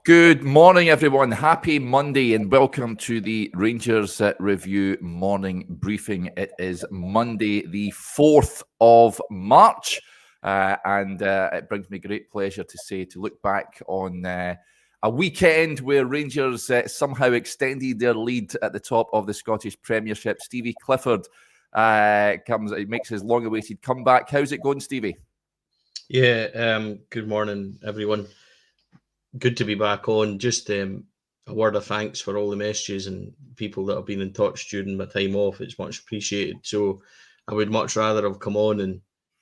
Good morning, everyone. Happy Monday and welcome to the Rangers Review morning briefing. It is Monday, the 4th of March, and it brings me great pleasure to look back on a weekend where Rangers somehow extended their lead at the top of the Scottish Premiership. Stevie Clifford makes his long-awaited comeback. How's it going, Stevie? Yeah, good morning, everyone. Good to be back on. Just a word of thanks for all the messages and people that have been in touch during my time off. It's much appreciated. So I would much rather have come on and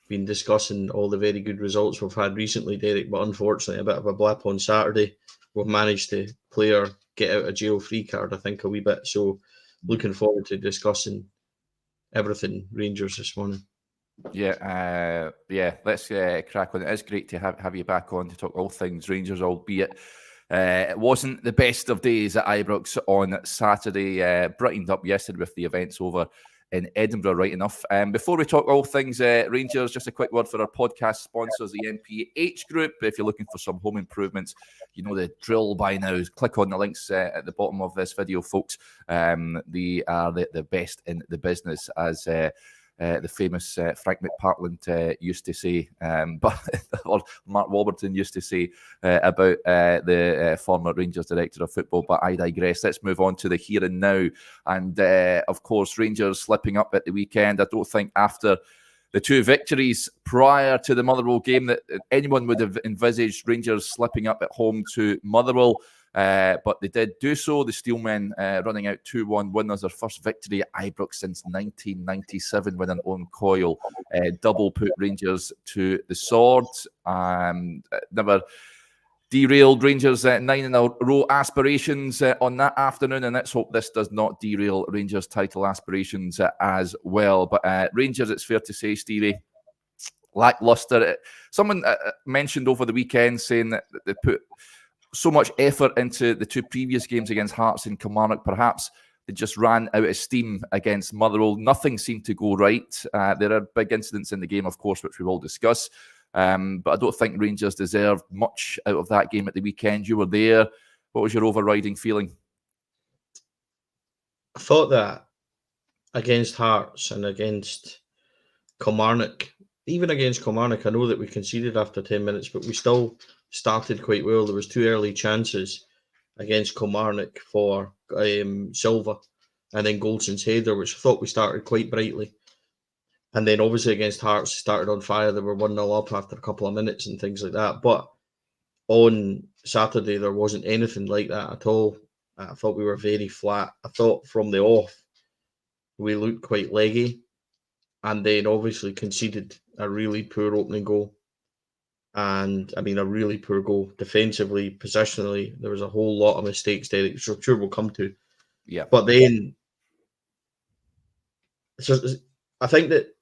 been discussing all the very good results we've had recently, Derek. But unfortunately, a bit of a blip on Saturday. We've managed to play our get out of jail free card, I think, a wee bit. So looking forward to discussing everything Rangers this morning. Yeah, let's crack on. It is great to have you back on to talk all things Rangers, albeit it wasn't the best of days at Ibrox on Saturday. Brightened up yesterday with the events over in Edinburgh, right enough. Before we talk all things Rangers, just a quick word for our podcast sponsors, the MPH Group. If you're looking for some home improvements, you know the drill by now. Click on the links at the bottom of this video, folks. They are the best in the business, as the famous Frank McPartland used to say, or Mark Warburton used to say about the former Rangers director of football. But I digress. Let's move on to the here and now. And of course, Rangers slipping up at the weekend. I don't think after the two victories prior to the Motherwell game that anyone would have envisaged Rangers slipping up at home to Motherwell. But they did do so. The Steelmen running out 2-1 winners, their first victory at Ibrox since 1997 with an Owen Coyle double put Rangers to the sword. Never derailed Rangers' 9-in-a-row aspirations on that afternoon, and let's hope this does not derail Rangers' title aspirations as well. But Rangers, it's fair to say, Stevie, lacklustre. Someone mentioned over the weekend saying that they put so much effort into the two previous games against Hearts and Kilmarnock. Perhaps they just ran out of steam against Motherwell. Nothing seemed to go right. There are big incidents in the game, of course, which we will discuss. But I don't think Rangers deserved much out of that game at the weekend. You were there. What was your overriding feeling? I thought that against Hearts and against Kilmarnock, even against Kilmarnock, I know that we conceded after 10 minutes, but we still started quite well. There was two early chances against Kilmarnock for Silva, and then Goldson's header, which I thought we started quite brightly. And then obviously against Hearts, started on fire. They were 1-0 up after a couple of minutes and things like that. But on Saturday, there wasn't anything like that at all. I thought we were very flat. I thought from the off, we looked quite leggy. And then obviously conceded a really poor opening goal. And I mean, a really poor goal defensively, positionally. There was a whole lot of mistakes there, which I'm sure we'll come to. Yeah. But then, so I think that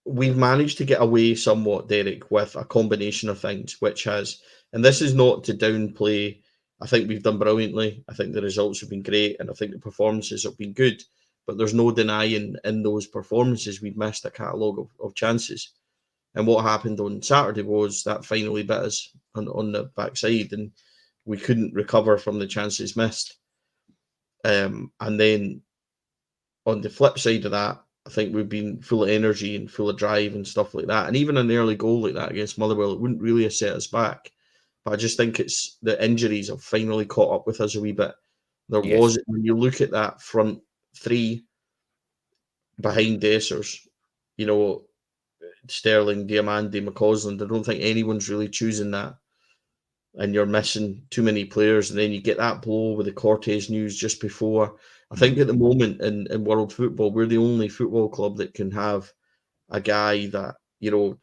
we've managed to get away somewhat, Derek, with a combination of things, which has, and this is not to downplay. I think we've done brilliantly. I think the results have been great, and I think the performances have been good. But there's no denying in those performances we've missed a catalogue of chances. And what happened on Saturday was that finally bit us on the backside, and we couldn't recover from the chances missed. And then on the flip side of that, I think we've been full of energy and full of drive and stuff like that. And even an early goal like that against Motherwell, it wouldn't really have set us back. But I just think it's the injuries have finally caught up with us a wee bit. There was, when you look at that front three behind Dessers, you know, Sterling, Diamandi, McCausland, I don't think anyone's really choosing that. And you're missing too many players. And then you get that blow with the Cortez news just before. I think at the moment in world football, we're the only football club that can have a guy that, you know,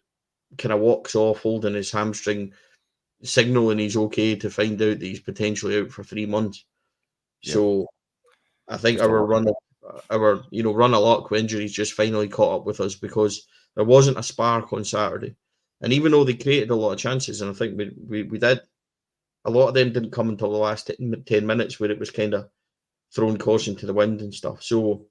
kind of walks off holding his hamstring, signaling he's okay to find out that he's potentially out for 3 months. Yeah. So I think our run of luck with injuries just finally caught up with us, because there wasn't a spark on Saturday. And even though they created a lot of chances, and I think we did, a lot of them didn't come until the last 10 minutes where it was kind of throwing caution to the wind and stuff. So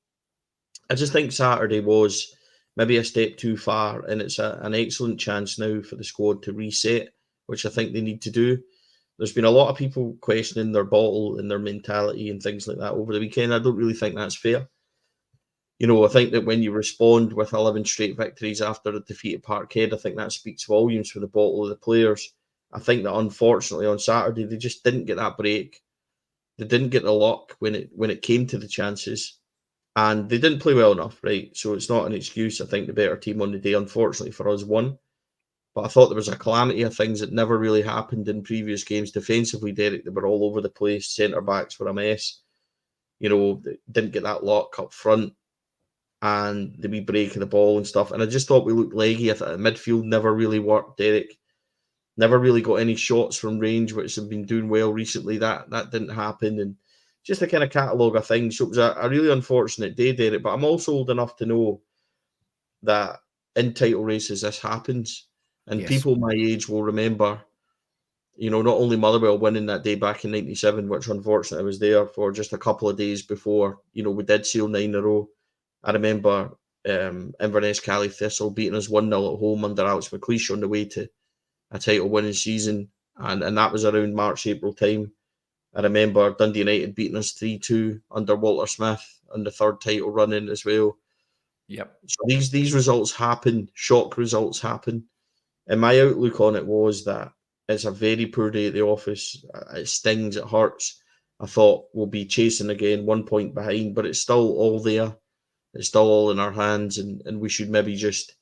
I just think Saturday was maybe a step too far, and it's an excellent chance now for the squad to reset, which I think they need to do. there's been a lot of people questioning their bottle and their mentality and things like that over the weekend. I don't really think that's fair. I think that when you respond with 11 straight victories after a defeat at Parkhead, I think that speaks volumes for the bottle of the players. I think that unfortunately on Saturday they just didn't get that break. They didn't get the luck when it came to the chances, and they didn't play well enough, right? So it's not an excuse. I think the better team on the day, unfortunately for us, won. But I thought there was a calamity of things that never really happened in previous games. Defensively, Derek, they were all over the place. Centre backs were a mess. They didn't get that luck up front, and the wee break of the ball and stuff. And I just thought we looked leggy. I thought the midfield never really worked, Derek. Never really got any shots from range, which have been doing well recently. That didn't happen. And just a kind of catalogue of things. So it was a really unfortunate day, Derek. But I'm also old enough to know that in title races, this happens. And people my age will remember, not only Motherwell winning that day back in 97, which unfortunately I was there for just a couple of days before, we did seal 9 in a row. I remember Inverness Cali Thistle beating us 1-0 at home under Alex McLeish on the way to a title-winning season. And that was around March, April time. I remember Dundee United beating us 3-2 under Walter Smith on the third title run-in as well. Yep. So these results happen, shock results happen. And my outlook on it was that it's a very poor day at the office. It stings, it hurts. I thought we'll be chasing again, 1 point behind, but it's still all there. It's still all in our hands, and we should maybe just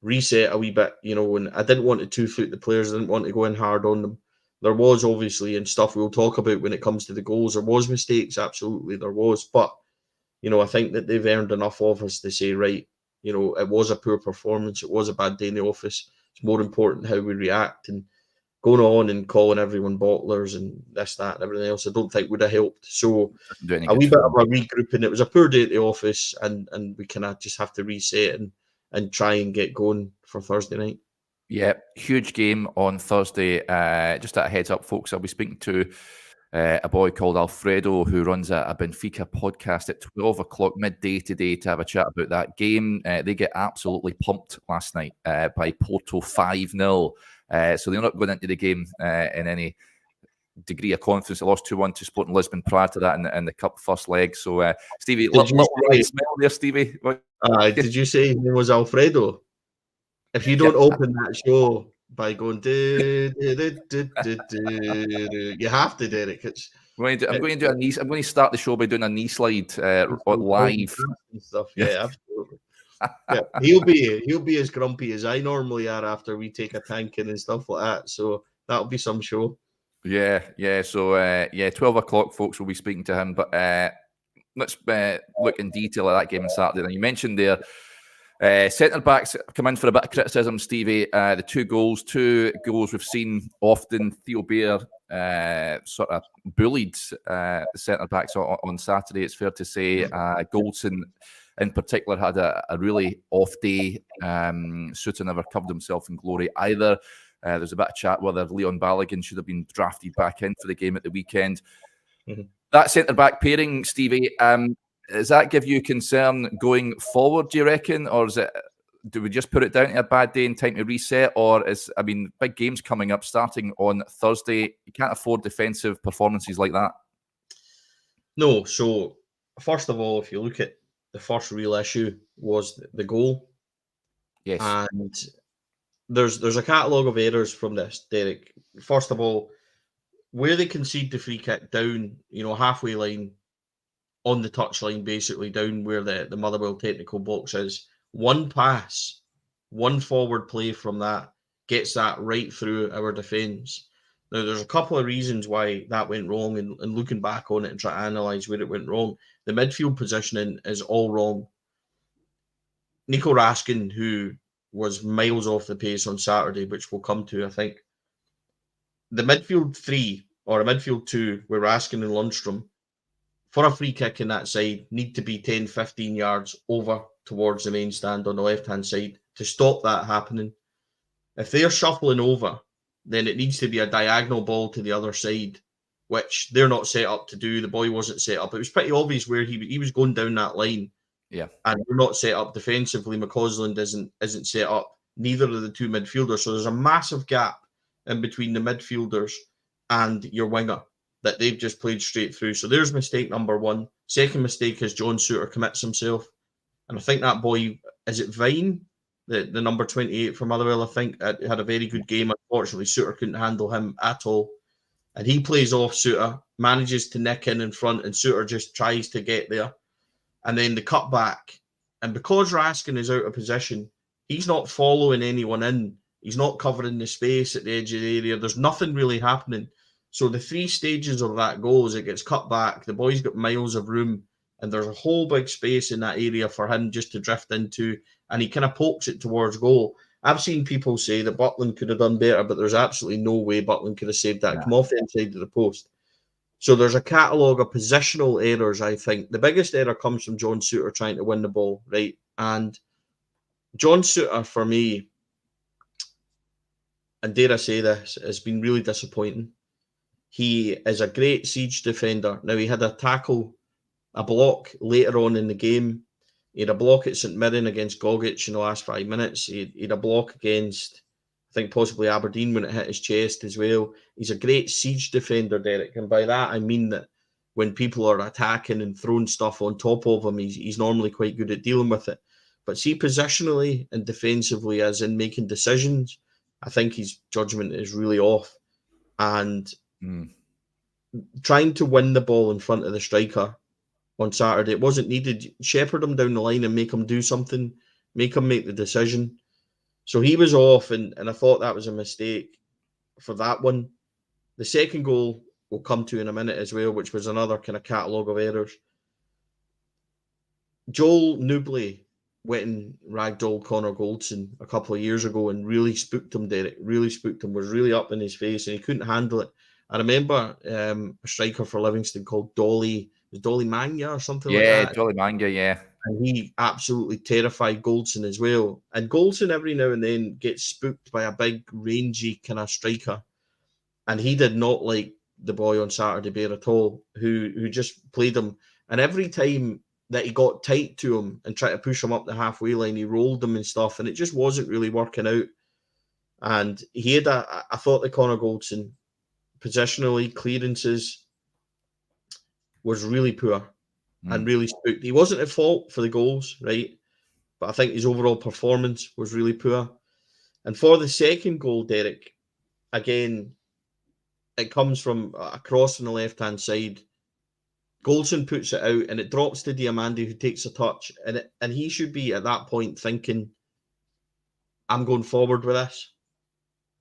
reset a wee bit, and I didn't want to 2-foot the players. I didn't want to go in hard on them. There was obviously, and stuff we'll talk about when it comes to the goals, there was mistakes, absolutely there was, but I think that they've earned enough of us to say, right, it was a poor performance, it was a bad day in the office. It's more important how we react, and going on and calling everyone bottlers and this, that, and everything else, I don't think would have helped. So a wee bit of a regrouping. It was a poor day at the office, and we kind of just have to reset and try and get going for Thursday night. Yeah, huge game on Thursday. Just a heads up, folks, I'll be speaking to a boy called Alfredo who runs a Benfica podcast at 12 o'clock midday today to have a chat about that game. They get absolutely pumped last night by Porto 5-0. So they're not going into the game in any degree of confidence. They lost 2-1 to Sporting Lisbon prior to that in the Cup first leg. So, Stevie, little right smell there, Stevie. Did you say his name was Alfredo? If you don't open that show by going, you have to, Derek. I'm going to start the show by doing a knee slide live and stuff. Yeah, absolutely. Yeah, he'll be as grumpy as I normally are after we take a tanking and stuff like that. So that'll be some show. Yeah. So 12 o'clock, folks, will be speaking to him. But let's look in detail at that game on Saturday. Now, you mentioned there. Centre backs come in for a bit of criticism, Stevie. The two goals we've seen often. Theo Beer sort of bullied the centre backs on Saturday, it's fair to say. Goldson in particular had a really off day. Souttar never covered himself in glory either. There's a bit of chat whether Leon Balogun should have been drafted back in for the game at the weekend. Mm-hmm. That centre back pairing, Stevie, does that give you concern going forward, do you reckon? Or do we just put it down to a bad day and time to reset? Or big games coming up starting on Thursday. You can't afford defensive performances like that. No. So, first of all, if you look at the first real issue was the goal. Yes. And there's a catalogue of errors from this, Derek. First of all, where they concede the free kick down, halfway line, on the touchline, basically down where the Motherwell technical box is, one pass, one forward play from that gets that right through our defence. Now, there's a couple of reasons why that went wrong, and looking back on it and trying to analyse where it went wrong, the midfield positioning is all wrong. Nico Raskin, who was miles off the pace on Saturday, which we'll come to, I think, the midfield three, or a midfield two, where Raskin and Lundstrom, for a free kick in that side, need to be 10, 15 yards over towards the main stand on the left-hand side to stop that happening. If they're shuffling over, then it needs to be a diagonal ball to the other side, which they're not set up to do. The boy wasn't set up. It was pretty obvious where he was going down that line. Yeah. And we're not set up defensively. McCausland isn't set up. Neither of the two midfielders. So there's a massive gap in between the midfielders and your winger that they've just played straight through. So there's mistake number one. Second mistake is John Souttar commits himself. And I think that boy, is it Vine? The number 28 for Motherwell, I think, had a very good game. Unfortunately, Souttar couldn't handle him at all. And he plays off Souttar, manages to nick in front, and Souttar just tries to get there. And then the cut back. And because Raskin is out of position, he's not following anyone in. He's not covering the space at the edge of the area. There's nothing really happening. So the three stages of that goal is it gets cut back. The boy's got miles of room, and there's a whole big space in that area for him just to drift into, and he kind of pokes it towards goal. I've seen people say that Butland could have done better, but there's absolutely no way Butland could have saved that. Come off the inside of the post. So there's a catalogue of positional errors, I think. The biggest error comes from John Souttar trying to win the ball, right? And John Souttar, for me, and dare I say this, has been really disappointing. He is a great siege defender. Now, he had a tackle, a block later on in the game. He had a block at St Mirren against Gogic in the last 5 minutes. He had a block against, I think, possibly Aberdeen when it hit his chest as well. He's a great siege defender, Derek. And by that, I mean that when people are attacking and throwing stuff on top of him, he's normally quite good at dealing with it. But see, positionally and defensively, as in making decisions, I think his judgment is really off. And trying to win the ball in front of the striker on Saturday, it wasn't needed. Shepherd him down the line and make him do something, make him make the decision. So he was off, and I thought that was a mistake for that one. The second goal we'll come to in a minute as well, which was another kind of catalogue of errors. Joel Newbley went and ragdolled Connor Goldson a couple of years ago and really spooked him, Derek. Really spooked him, was really up in his face, and he couldn't handle it. I remember a striker for Livingston called Dolly Manga or something like that. Yeah, Dolly Manga, yeah. And he absolutely terrified Goldson as well. And Goldson every now and then gets spooked by a big, rangy kind of striker. And he did not like the boy on Saturday Bear at all, who just played him. And every time that he got tight to him and tried to push him up the halfway line, he rolled him and stuff. And it just wasn't really working out. And he had I thought that Connor Goldson, positionally, clearances, was really poor and really spooked. He wasn't at fault for the goals, right? But I think his overall performance was really poor. And for the second goal, Derek, again, it comes from a cross on the left-hand side. Goldson puts it out and it drops to Diamandi, who takes a touch. And he should be at that point thinking, I'm going forward with this.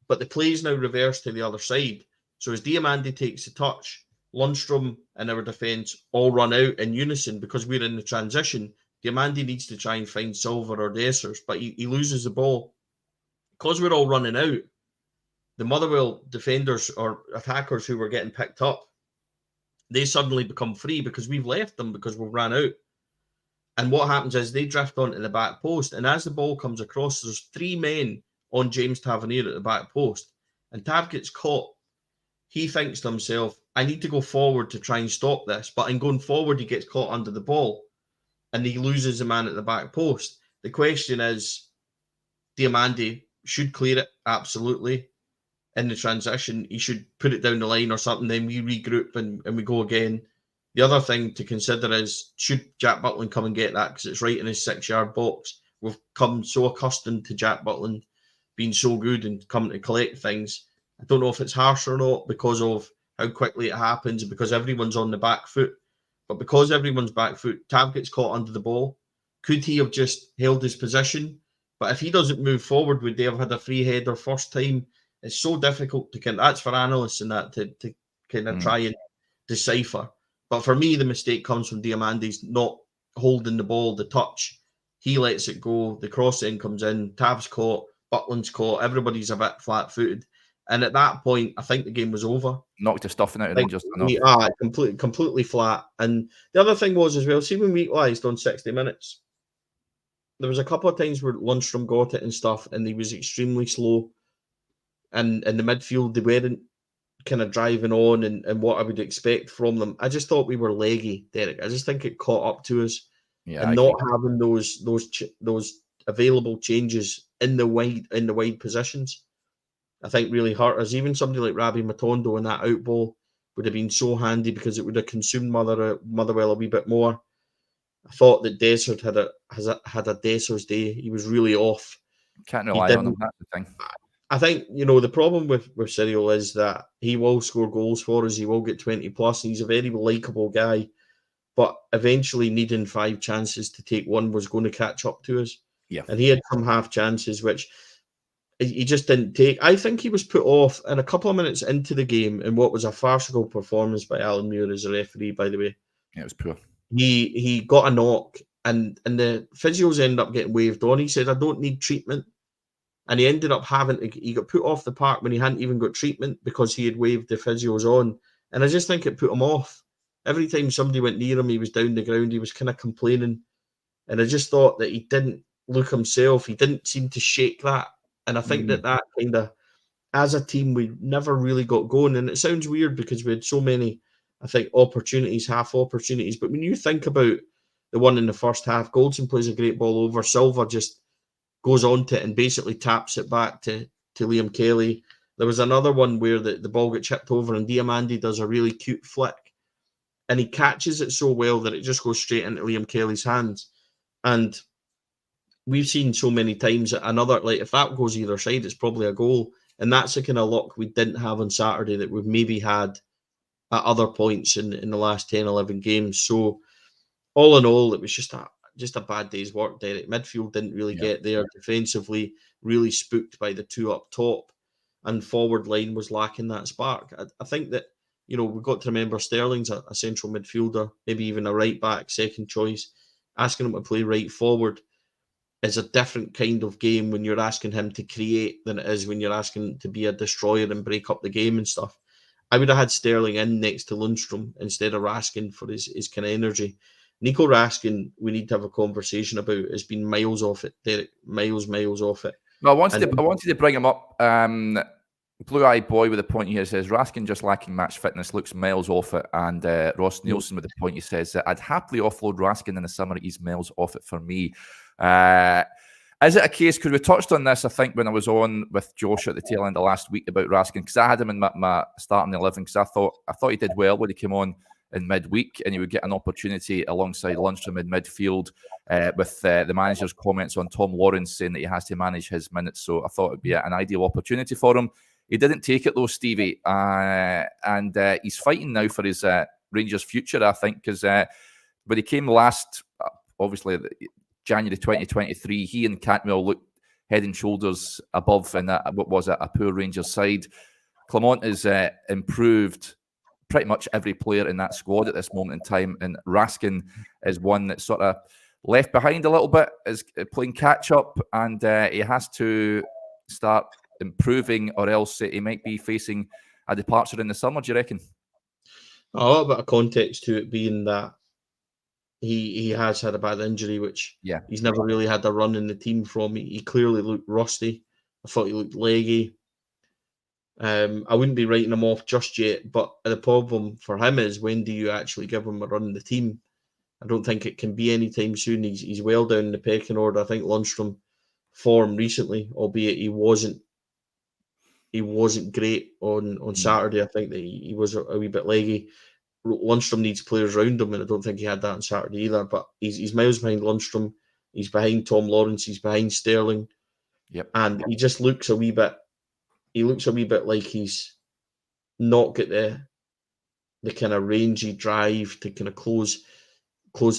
But the play is now reversed to the other side. So as Diamandi takes a touch, Lundstrom and our defence all run out in unison because we're in the transition. Diamandi needs to try and find Silver or Dessers, but he loses the ball. Because we're all running out, the Motherwell defenders or attackers who were getting picked up, they suddenly become free because we've left them because we've ran out. And what happens is they drift onto the back post, and as the ball comes across, there's three men on James Tavernier at the back post, and Tav gets caught. He thinks to himself, I need to go forward to try and stop this. But in going forward, he gets caught under the ball and he loses the man at the back post. The question is, Diamandi should clear it, absolutely. In the transition, he should put it down the line or something. Then we regroup and we go again. The other thing to consider is, should Jack Butland come and get that? Because it's right in his 6-yard box. We've come so accustomed to Jack Butland being so good and coming to collect things. I don't know if it's harsh or not because of how quickly it happens and because everyone's on the back foot. But because everyone's back foot, Tav gets caught under the ball. Could he have just held his position? But if he doesn't move forward, would they have had a free header first time? It's so difficult to kind of, that's for analysts and that to kind of try and decipher. But for me, the mistake comes from Diamandi's not holding the ball, the touch. He lets it go. The cross in comes in. Tav's caught. Butland's caught. Everybody's a bit flat-footed. And at that point, I think the game was over. Knocked the stuffing out of them just enough. Completely flat. And the other thing was as well, see when we equalised on 60 minutes, there was a couple of times where Lundstrom got it and stuff, and he was extremely slow. And in the midfield, they weren't kind of driving on and what I would expect from them. I just thought we were leggy, Derek. I just think it caught up to us. Yeah, and not having those available changes in the wide positions. I think really hurt us. Even somebody like Rabbi Matondo in that out ball would have been so handy because it would have consumed Motherwell a wee bit more. I thought that Dessert had a Dessert's day. He was really off. Can't rely on him. That's the thing. I think, the problem with Cyril is that he will score goals for us. He will get 20 plus, and he's a very likeable guy. But eventually, needing 5 chances to take one was going to catch up to us. Yeah. And he had some half chances, which he just didn't take. I think he was put off in a couple of minutes into the game in what was a farcical performance by Alan Muir as a referee, by the way. Yeah, it was poor. He got a knock, and the physios ended up getting waved on. He said, I don't need treatment. And he ended up he got put off the park when he hadn't even got treatment because he had waved the physios on. And I just think it put him off. Every time somebody went near him, he was down the ground. He was kind of complaining. And I just thought that he didn't look himself. He didn't seem to shake that. And I think that kind of, as a team, we never really got going. And it sounds weird because we had so many, I think, opportunities, half opportunities. But when you think about the one in the first half, Goldson plays a great ball over. Silva just goes on to it and basically taps it back to Liam Kelly. There was another one where the ball got chipped over and Diamandi does a really cute flick. And he catches it so well that it just goes straight into Liam Kelly's hands. And we've seen so many times that if that goes either side, it's probably a goal. And that's the kind of luck we didn't have on Saturday that we've maybe had at other points in the last 10, 11 games. So all in all, it was just a bad day's work, Derek. Midfield didn't really get there. Defensively, really spooked by the 2 up top. And forward line was lacking that spark. I think that, we've got to remember Sterling's a central midfielder, maybe even a right back, second choice. Asking him to play right forward is a different kind of game when you're asking him to create than it is when you're asking him to be a destroyer and break up the game and stuff. I would have had Sterling in next to Lundstrom instead of Raskin for his kind of energy. Nico Raskin, we need to have a conversation about, has been miles off it, Derek. Miles off it. No, I wanted to bring him up. Blue-eyed boy with a point here says, Raskin just lacking match fitness, looks miles off it. And Ross Nielsen with a point, he says, I'd happily offload Raskin in the summer. He's miles off it for me. Is it a case, because we touched on this, I think, when I was on with Josh at the tail end of last week about Raskin, because I had him in my starting 11, because I thought he did well when he came on in midweek, and he would get an opportunity alongside Lundstrom in midfield with the manager's comments on Tom Lawrence saying that he has to manage his minutes. So I thought it'd be an ideal opportunity for him. He didn't take it though, Stevie, and he's fighting now for his Rangers' future, I think, because when he came last, obviously January 2023, he and Cantwell looked head and shoulders above in what was a poor Rangers side. Clement has improved pretty much every player in that squad at this moment in time, and Raskin is one that's sort of left behind a little bit, is playing catch up, and he has to start improving, or else he might be facing a departure in the summer. Do you reckon? A little bit of context to it being that he has had a bad injury, which he's never really had a run in the team from. He clearly looked rusty. I thought he looked leggy. I wouldn't be writing him off just yet, but the problem for him is, when do you actually give him a run in the team? I don't think it can be anytime soon. He's well down in the pecking order. I think Lundstrom form recently, albeit he wasn't great on Saturday. I think that he was a wee bit leggy. Lundstrom needs players around him, and I don't think he had that on Saturday either. But he's miles behind Lundstrom. He's behind Tom Lawrence. He's behind Sterling. Yep. And he just looks a wee bit. He looks a wee bit like he's not got the kind of rangy drive to kind of close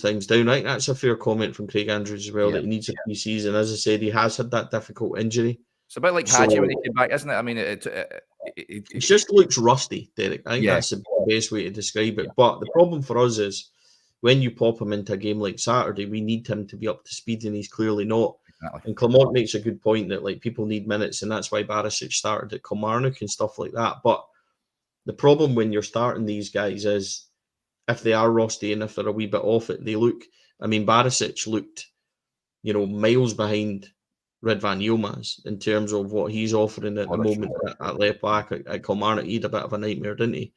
things down. I think that's a fair comment from Craig Andrews as well, that he needs a pre-season. As I said, he has had that difficult injury. It's a bit like Hadji when he came back, isn't it? I mean, it just looks rusty, Derek. I think that's the best way to describe it. But the problem for us is, when you pop him into a game like Saturday, we need him to be up to speed, and he's clearly not. Exactly. And Clement makes a good point that people need minutes, and that's why Barisic started at Kilmarnock and stuff like that. But the problem when you're starting these guys is, if they are rusty and if they're a wee bit off it, they look. I mean, Barisic looked, miles behind Ridvan Yilmaz in terms of what he's offering at the moment at left back at Kilmarnock. He had a bit of a nightmare, didn't he?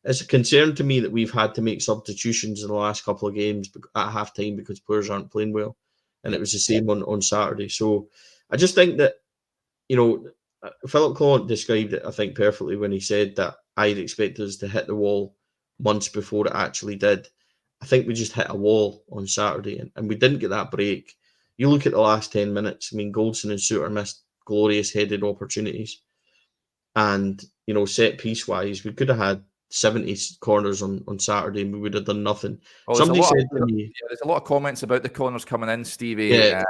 It's a concern to me that we've had to make substitutions in the last couple of games at half time because players aren't playing well. And it was the same on Saturday. So I just think that, Philip Clement described it, I think, perfectly when he said that I'd expect us to hit the wall months before it actually did. I think we just hit a wall on Saturday, and we didn't get that break. You look at the last 10 minutes, I mean, Goldson and Suter missed glorious headed opportunities. And, set piece wise, we could have had 70 corners on Saturday and we would have done nothing. Well, Somebody said to me, there's a lot of comments about the corners coming in, Stevie. yeah,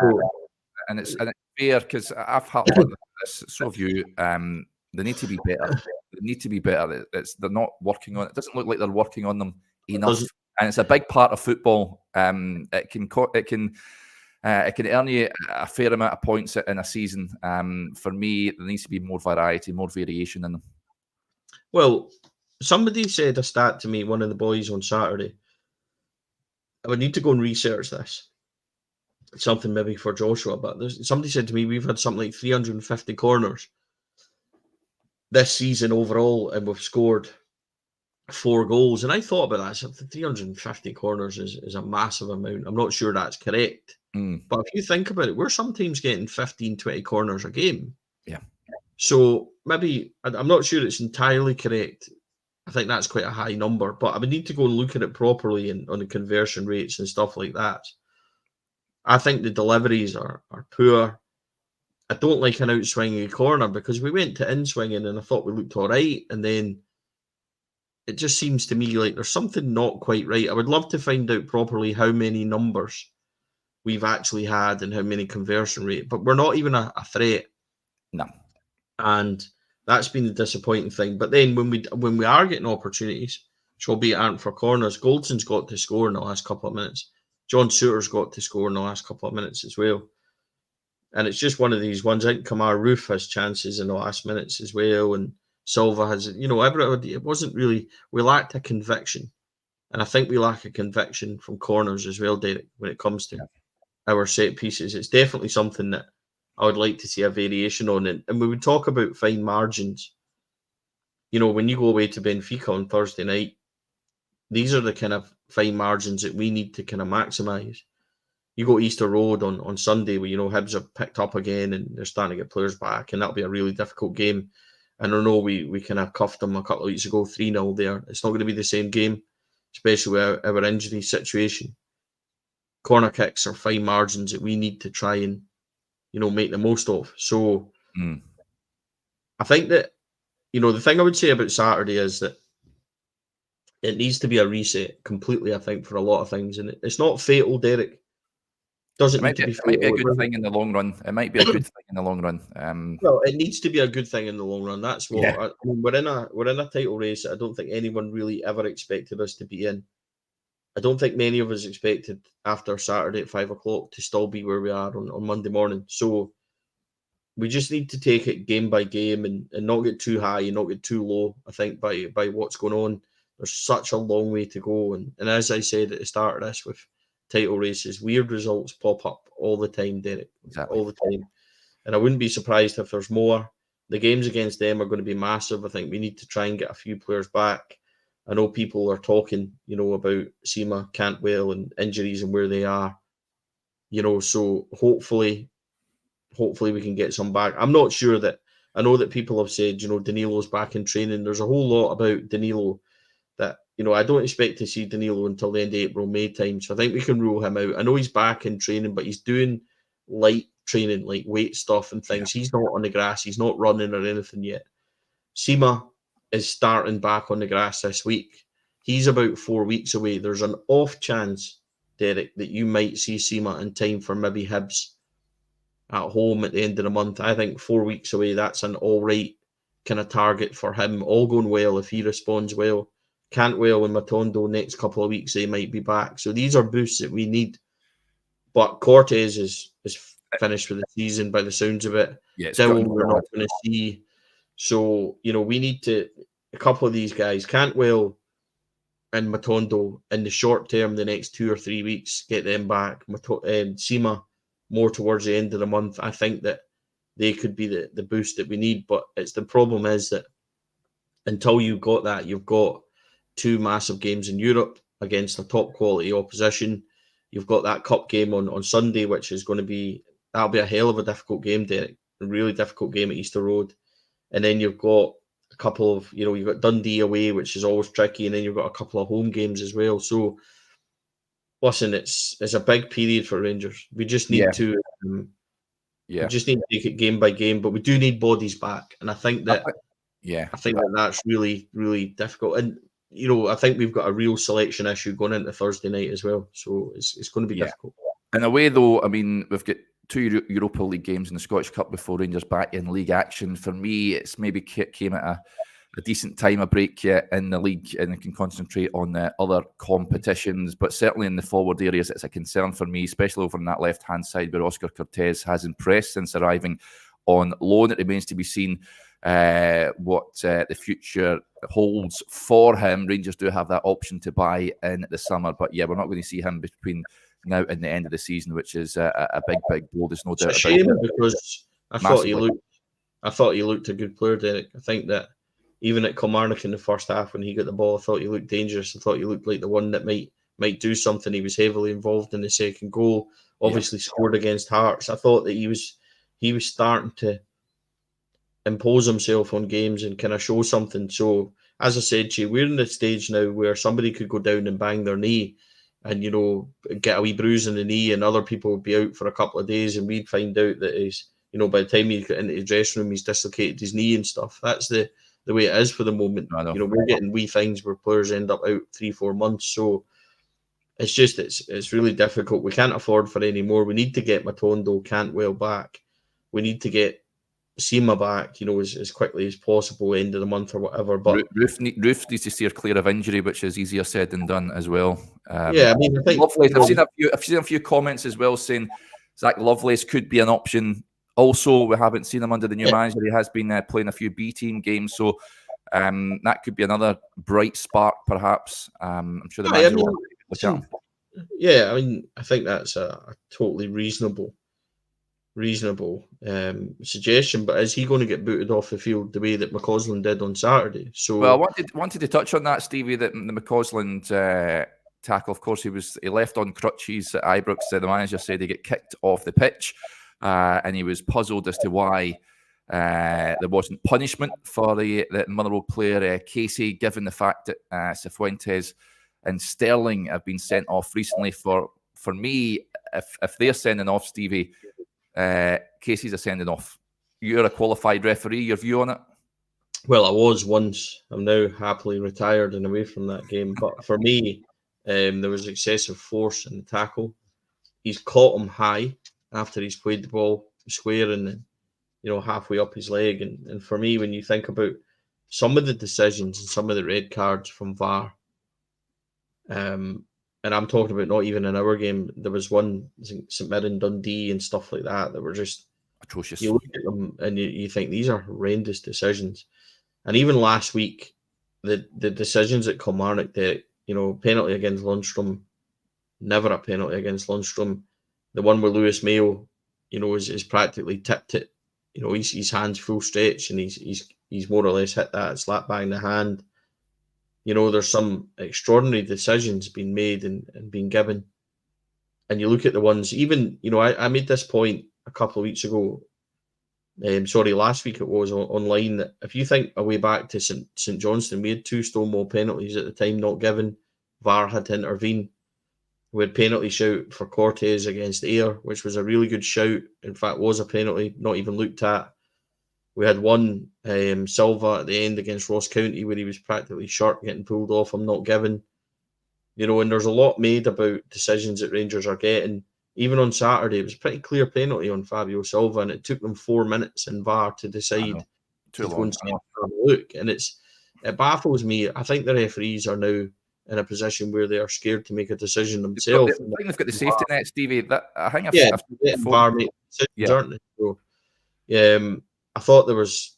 And it's fair because I've harped on this. So have you. They need to be better. They need to be better. They're not working on it. It doesn't look like they're working on them enough. And it's a big part of football. It can earn you a fair amount of points in a season. For me, there needs to be more variety, more variation in them. Well, somebody said a stat to me, one of the boys on Saturday. I would need to go and research this. Something maybe for Joshua, but somebody said to me we've had something like 350 corners this season overall, and we've scored 4 goals. And I thought about that. So 350 corners is a massive amount. I'm not sure that's correct. But if you think about it, we're sometimes getting 15, 20 corners a game. Yeah. So maybe, I'm not sure it's entirely correct. I think that's quite a high number, but I would need to go and look at it properly and on the conversion rates and stuff like that. I think the deliveries are poor. I don't like an outswinging corner because we went to in-swinging and I thought we looked all right. And then it just seems to me like there's something not quite right. I would love to find out properly how many numbers we've actually had and how many conversion rate, but we're not even a threat. No. And that's been the disappointing thing. But then when we are getting opportunities, which albeit aren't for corners, Goldson's got to score in the last couple of minutes. John Suter's got to score in the last couple of minutes as well. And it's just one of these ones. I think Kamar Roof has chances in the last minutes as well. And Silva has, everybody, it wasn't really, we lacked a conviction. And I think we lack a conviction from corners as well, Derek, when it comes to our set pieces. It's definitely something that I would like to see a variation on. And we would talk about fine margins. When you go away to Benfica on Thursday night, these are the kind of fine margins that we need to kind of maximise. You go Easter Road on Sunday where, Hibs have picked up again and they're starting to get players back, and that'll be a really difficult game. And I know we kind of cuffed them a couple of weeks ago, 3-0 there. It's not going to be the same game, especially with our injury situation. Corner kicks are fine margins that we need to try and, make the most of. So I think that, the thing I would say about Saturday is that it needs to be a reset completely, I think, for a lot of things. And it's not fatal, Derek. It might be a good thing in the long run. It might be a good thing in the long run. Well, it needs to be a good thing in the long run. That's what we're in a title race that I don't think anyone really ever expected us to be in. I don't think many of us expected after Saturday at 5:00 to still be where we are on Monday morning. So we just need to take it game by game and not get too high and not get too low, I think, by what's going on. There's such a long way to go. And as I said at the start of this with title races, weird results pop up all the time, Derek. Exactly. All the time. And I wouldn't be surprised if there's more. The games against them are going to be massive. I think we need to try and get a few players back. I know people are talking, about Sima, Cantwell and injuries and where they are. So hopefully we can get some back. I'm not sure that, I know that people have said, Danilo's back in training. There's a whole lot about Danilo that, I don't expect to see Danilo until the end of April, May time. So I think we can rule him out. I know he's back in training, but he's doing light training, like weight stuff and things. He's not on the grass. He's not running or anything yet. Sima is starting back on the grass this week. He's about 4 weeks away. There's an off chance, Derek, that you might see Sima in time for maybe Hibs at home at the end of the month. I think 4 weeks away, that's an all right kind of target for him. All going well if he responds well. Cantwell and Matondo next couple of weeks, they might be back. So these are boosts that we need. But Cortez is finished with the season by the sounds of it. Dowell we're not going to see. So, we need to, a couple of these guys, Cantwell and Matondo, in the short term, the next 2 or 3 weeks, get them back. Sima, more towards the end of the month. I think that they could be the boost that we need. But the problem is that until you've got that, you've got 2 massive games in Europe against a top quality opposition. You've got that cup game on Sunday, which is going to be, that'll be a hell of a difficult game, Derek. A really difficult game at Easter Road. and then you've got a couple of, you've got Dundee away, which is always tricky, and then you've got a couple of home games as well. So, listen, it's a big period for Rangers. We just need to, we just need to take it game by game, but we do need bodies back, and I think that, that's really, really difficult. And I think we've got a real selection issue going into Thursday night as well. So it's going to be difficult. In a way, though, I mean, we've got 2 Europa League games in the Scottish Cup before Rangers back in league action. For me, it's maybe came at a decent time, a break in the league, and can concentrate on the other competitions. But certainly in the forward areas, it's a concern for me, especially over on that left-hand side where Oscar Cortez has impressed since arriving on loan. It remains to be seen what the future holds for him. Rangers do have that option to buy in the summer, but we're not going to see him between now and the end of the season, which is a big blow. There's no doubt about it. It's a shame because I thought he looked a good player, Derek. I think that even at Kilmarnock in the first half when he got the ball, I thought he looked dangerous. I thought he looked like the one that might do something. He was heavily involved in the second goal. Obviously scored against Hearts. I thought that he was starting to impose himself on games and kind of show something. So, as I said to you, we're in the stage now where somebody could go down and bang their knee and, get a wee bruise in the knee, and other people would be out for a couple of days, and we'd find out that he's, by the time he got into the dressing room, he's dislocated his knee and stuff. That's the way it is for the moment. We're getting wee things where players end up out 3-4 months. So it's just, it's really difficult. We can't afford for any more. We need to get Matondo, Cantwell back. We need to get Sima back, as quickly as possible, end of the month or whatever. But Roof needs to steer clear of injury, which is easier said than done as well. I mean, I think Lovelace, I've seen a few comments as well saying Zach Lovelace could be an option. Also, we haven't seen him under the new manager. He has been playing a few B team games, so that could be another bright spark, perhaps. I'm sure the manager will look at him. Yeah, I mean, I think that's a totally reasonable suggestion. But is he going to get booted off the field the way that McCausland did on Saturday? So, well, I wanted to touch on that, Stevie. That the McCausland tackle, of course, he left on crutches at Ibrox. The manager said he get kicked off the pitch. And he was puzzled as to why there wasn't punishment for the Motherwell player Casey, given the fact that Cifuentes and Sterling have been sent off recently. For me, if they're sending off Stevie, Casey's a sending off. You're a qualified referee. Your view on it? Well, I was once. I'm now happily retired and away from that game. But for me, there was excessive force in the tackle. He's caught him high after he's played the ball square and halfway up his leg. And for me, when you think about some of the decisions and some of the red cards from VAR, and I'm talking about not even in our game, there was one, St Mirren, Dundee and stuff like that were just atrocious. You look at them and you think these are horrendous decisions. And even last week, the decisions at Kilmarnock, penalty against Lundstrom, never a penalty against Lundstrom. The one where Lewis Mayo, is practically tipped it. His hands full stretch and he's more or less hit that slap bang the hand. There's some extraordinary decisions being made and being given. And you look at the ones, even, I made this point a couple of weeks ago. Last week it was online, that if you think away back to St Johnstone, we had 2 Stonewall penalties at the time not given. VAR had to intervene. We had penalty shout for Cortez against Ayr, which was a really good shout. In fact, was a penalty, not even looked at. We had one Silva at the end against Ross County where he was practically short, getting pulled off him, not given. And there's a lot made about decisions that Rangers are getting. Even on Saturday, it was a pretty clear penalty on Fabio Silva, and it took them 4 minutes in VAR to decide to go and have a look. And it baffles me. I think the referees are now in a position where they are scared to make a decision themselves. I think they've got the safety net, Stevie. VAR make decisions, aren't they? So, I thought there was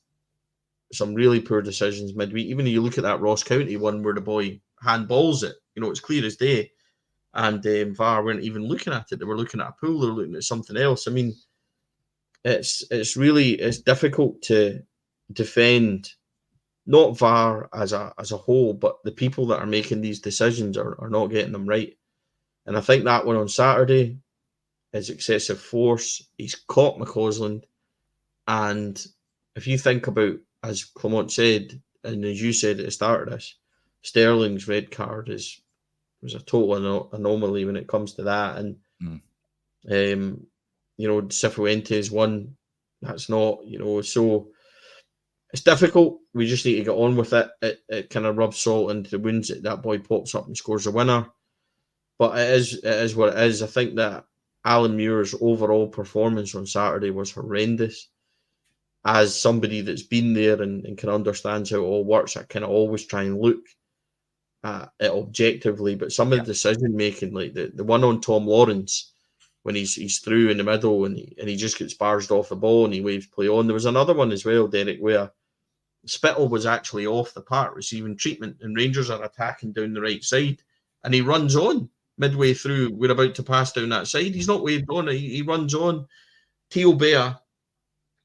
some really poor decisions midweek. Even if you look at that Ross County one where the boy handballs it, it's clear as day. And VAR weren't even looking at it. They were looking at a pool. They were looking at something else. I mean, it's difficult to defend not VAR as a whole, but the people that are making these decisions are not getting them right. And I think that one on Saturday is excessive force. He's caught McCausland. And if you think about as Clement said, and as you said at the start of this, Sterling's red card was a total anomaly when it comes to that. And, Cifuentes won. That's not, so it's difficult. We just need to get on with it. It kind of rubs salt into the wounds that boy pops up and scores a winner. But it is what it is. I think that Alan Muir's overall performance on Saturday was horrendous. As somebody that's been there and can understand how it all works, I kind of always try and look at it objectively. But some of the decision making, like the one on Tom Lawrence, when he's through in the middle and he just gets barged off the ball and he waves play on. There was another one as well, Derek, where Spittle was actually off the park receiving treatment and Rangers are attacking down the right side and he runs on midway through. We're about to pass down that side. He's not waved on. He runs on. Theo Bea,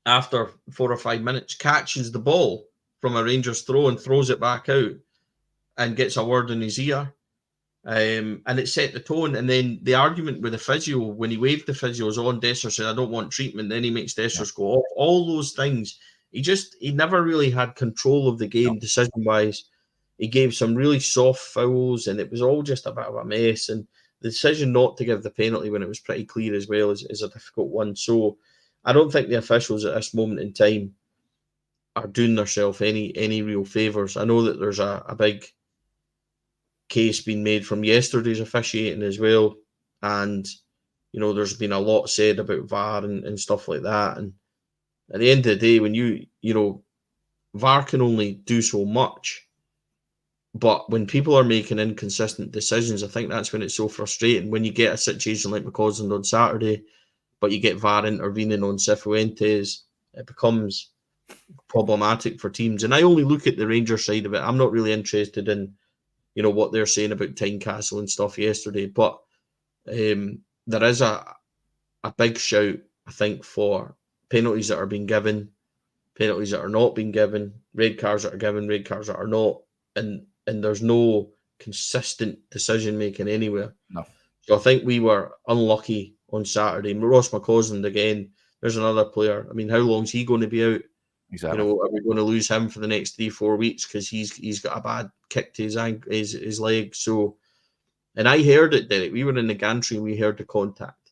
after 4 or 5 minutes, catches the ball from a Rangers throw and throws it back out and gets a word in his ear. And it set the tone. And then the argument with the physio, when he waved the physios on, Dessers said, I don't want treatment. Then he makes Dessers go off. All those things. He never really had control of the game decision-wise. He gave some really soft fouls, and it was all just a bit of a mess. And the decision not to give the penalty when it was pretty clear as well is a difficult one. So I don't think the officials at this moment in time are doing themselves any real favours. I know that there's a big case being made from yesterday's officiating as well. And, there's been a lot said about VAR and stuff like that. And at the end of the day, when VAR can only do so much. But when people are making inconsistent decisions, I think that's when it's so frustrating. When you get a situation like McCausland on Saturday, but you get VAR intervening on Cifuentes, it becomes problematic for teams. And I only look at the Rangers side of it. I'm not really interested in, what they're saying about Tynecastle and stuff yesterday. But there is a big shout, I think, for penalties that are being given, penalties that are not being given, red cards that are given, red cards that are not. And there's no consistent decision-making anywhere. No. So I think we were unlucky on Saturday. Ross McCausland, again, there's another player. I mean, how long's he going to be out? Exactly. Are we going to lose him for the next 3-4 weeks because he's got a bad kick to his leg? So, and I heard it, Derek. We were in the gantry and we heard the contact.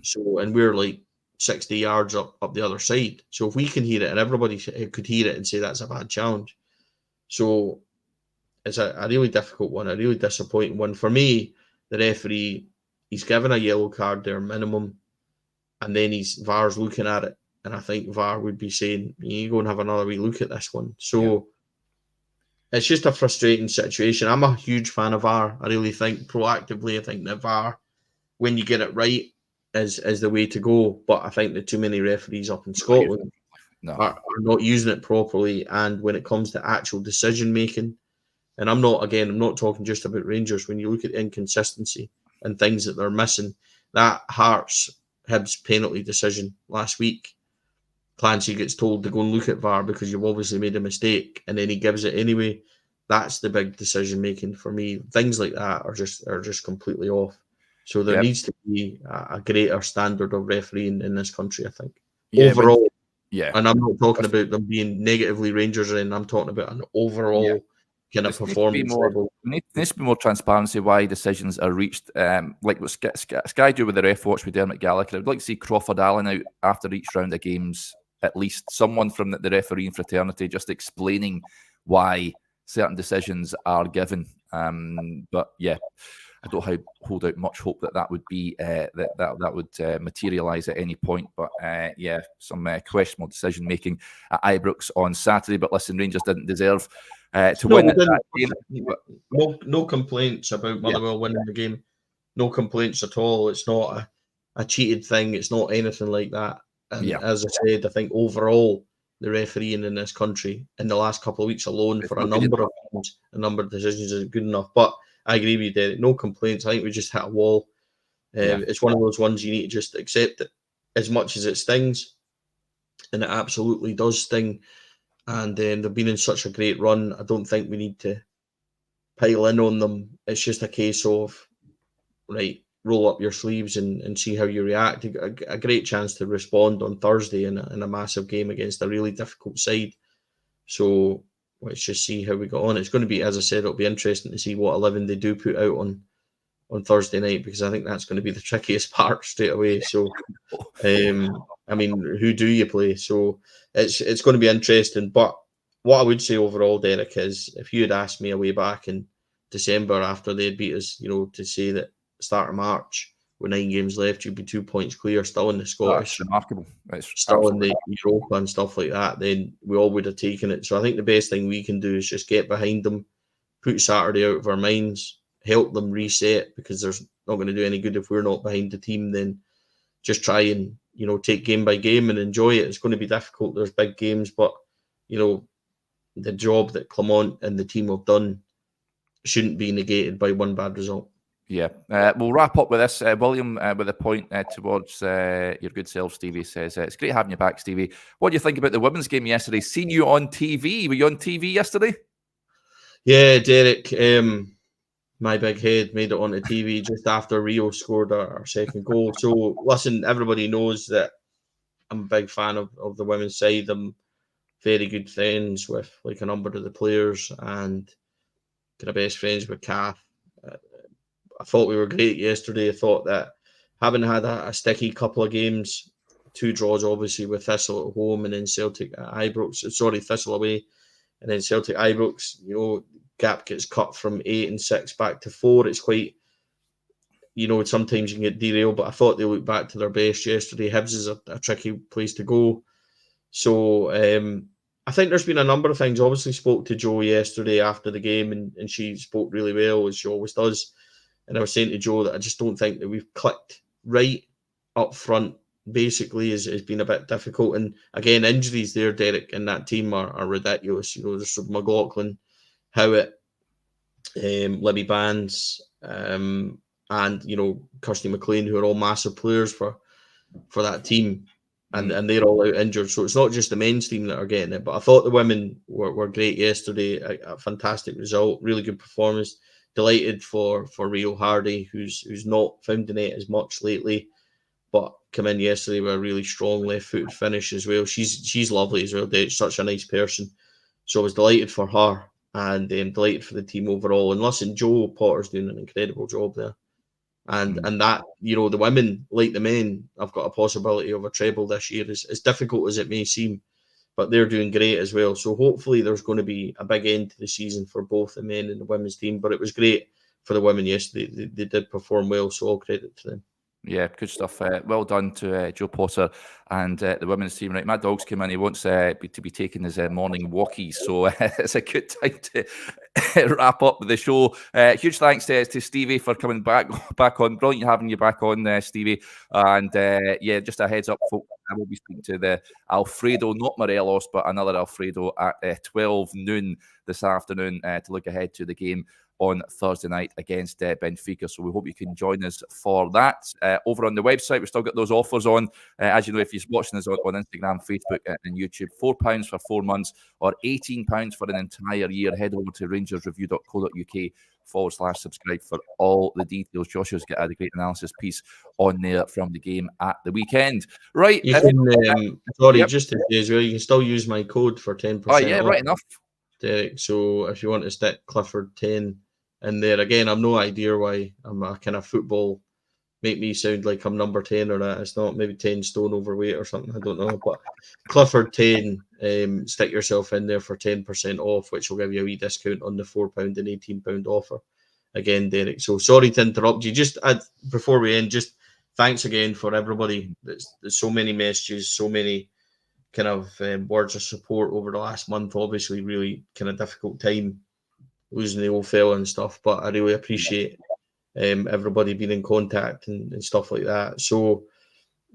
So, and we're like 60 yards up the other side. So if we can hear it and everybody could hear it and say that's a bad challenge. So it's a really difficult one, a really disappointing one. For me, the referee, he's given a yellow card there minimum, and then VAR's looking at it. And I think VAR would be saying, you go and have another wee look at this one. So it's just a frustrating situation. I'm a huge fan of VAR. I really think proactively, I think that VAR, when you get it right, is the way to go. But I think that too many referees up in Scotland are not using it properly. And when it comes to actual decision making, and I'm not talking just about Rangers. When you look at the inconsistency and things that they're missing, that Hearts Hibs penalty decision last week, Clancy gets told to go and look at VAR because you've obviously made a mistake, and then he gives it anyway. That's the big decision making for me. Things like that are just completely off. So there needs to be a greater standard of refereeing in this country, I think. Overall. And I'm not talking about them being negatively Rangers, and I'm talking about an overall kind of performance level. There needs to be more transparency why decisions are reached. Like what Sky do with the ref watch with Dermot Gallagher. I'd like to see Crawford Allen out after each round of games, at least someone from the refereeing fraternity just explaining why certain decisions are given. But yeah, I don't hold out much hope that would be that would materialise at any point. But some questionable decision making at Ibrox on Saturday. But listen, Rangers didn't deserve to win that game. No complaints about Motherwell winning the game. No complaints at all. It's not a cheated thing. It's not anything like that. And as I said, I think overall the refereeing in this country in the last couple of weeks alone for a number of things, a number of decisions isn't good enough. But I agree with you, Derek. No complaints. I think we just hit a wall. It's one of those ones you need to just accept it as much as it stings. And it absolutely does sting. And they've been in such a great run. I don't think we need to pile in on them. It's just a case of, right, roll up your sleeves and see how you react. A great chance to respond on Thursday in a massive game against a really difficult side. So let's just see how we got on. It's going to be, as I said, it'll be interesting to see what 11 they do put out on Thursday night, because I think that's going to be the trickiest part straight away. So, I mean, who do you play? So it's going to be interesting. But what I would say overall, Derek, is if you had asked me away back in December after they had beat us, to say that start of March with 9 games left, you'd be 2 points clear, still in the Scottish, That's remarkable. It's still in the Europa and stuff like that, then we all would have taken it. So I think the best thing we can do is just get behind them, put Saturday out of our minds, help them reset, because there's not going to do any good if we're not behind the team. Then just try and take game by game and enjoy it. It's going to be difficult. There's big games, but the job that Clement and the team have done shouldn't be negated by one bad result. Yeah, we'll wrap up with this. William, with a point towards your good self, Stevie says, it's great having you back, Stevie. What do you think about the women's game yesterday? Seen you on TV. Were you on TV yesterday? Yeah, Derek, my big head made it onto TV just after Rio scored our second goal. So, listen, everybody knows that I'm a big fan of the women's side. I'm very good friends with like a number of the players and kind of best friends with Kath. I thought we were great yesterday. I thought that having had a sticky couple of games, 2 draws obviously with Thistle at home and then Celtic at Ibrox, Thistle away and then Celtic Ibrox, gap gets cut from 8 and 6 back to 4. It's quite, sometimes you can get derailed, but I thought they looked back to their best yesterday. Hibs is a tricky place to go. So I think there's been a number of things. Obviously spoke to Jo yesterday after the game and she spoke really well, as she always does. And I was saying to Jo that I just don't think that we've clicked right up front. Basically, has been a bit difficult. And again, injuries there, Derek, and that team are ridiculous. There's McLaughlin, Howitt, Libby Bands, and Kirsty McLean, who are all massive players for that team, and they're all out injured. So it's not just the men's team that are getting it. But I thought the women were great yesterday. A fantastic result, really good performance. Delighted for Rio Hardy, who's not found the net as much lately, but come in yesterday with a really strong left-footed finish as well. She's lovely as well. She's such a nice person. So I was delighted for her and delighted for the team overall. And listen, Jo Potter's doing an incredible job there. And that, the women, like the men, have got a possibility of a treble this year, as difficult as it may seem, but they're doing great as well. So hopefully there's going to be a big end to the season for both the men and the women's team. But it was great for the women yesterday. They did perform well, so all credit to them. Yeah, good stuff. Well done to Jo Potter and the women's team. Right, my dog's come in. He wants to be taking his morning walkies, so it's a good time to wrap up the show. Huge thanks to Stevie for coming back on. Brilliant having you back on, Stevie. And just a heads up, folks, I will be speaking to the Alfredo, not Morelos, but another Alfredo at 12 noon this afternoon to look ahead to the game on Thursday night against Benfica. So we hope you can join us for that. Over on the website, we've still got those offers on. As you know, if you're watching us on Instagram, Facebook and YouTube, £4 for 4 months or £18 for an entire year. Head over to rangersreview.co.uk/subscribe for all the details. Joshua's got a great analysis piece on there from the game at the weekend. Right. You can, just to say as well, you can still use my code for 10% Oh, yeah, off, right enough. Derek. So if you want to stick Clifford 10 in there, again, I've no idea why I'm a kind of football, make me sound like I'm number 10 or that. It's not, maybe 10 stone overweight or something. I don't know. But Clifford 10, stick yourself in there for 10% off, which will give you a wee discount on the £4 and £18 offer. Again, Derek. So sorry to interrupt you. Just before we end, just thanks again for everybody. There's so many messages, so many kind of words of support over the last month. Obviously, really kind of difficult time losing the old fella and stuff, but I really appreciate everybody being in contact and stuff like that. So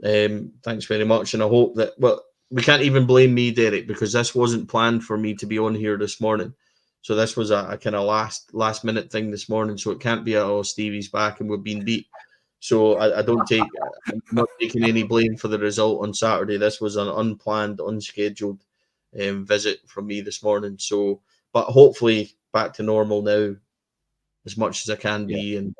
thanks very much, and I hope that, well, we can't even blame me, Derek, because this wasn't planned for me to be on here this morning. So this was a kind of last minute thing this morning. So it can't be Stevie's back and we've been beat. So I'm not taking any blame for the result on Saturday. This was an unplanned, unscheduled visit from me this morning. So, but hopefully back to normal now, as much as I can be,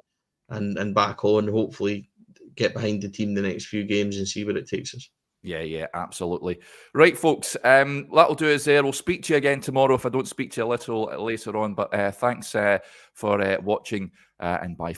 and back on. Hopefully get behind the team the next few games and see where it takes us. Yeah, absolutely. Right, folks, that'll do us there. We'll speak to you again tomorrow if I don't speak to you a little later on. But thanks for watching, and bye.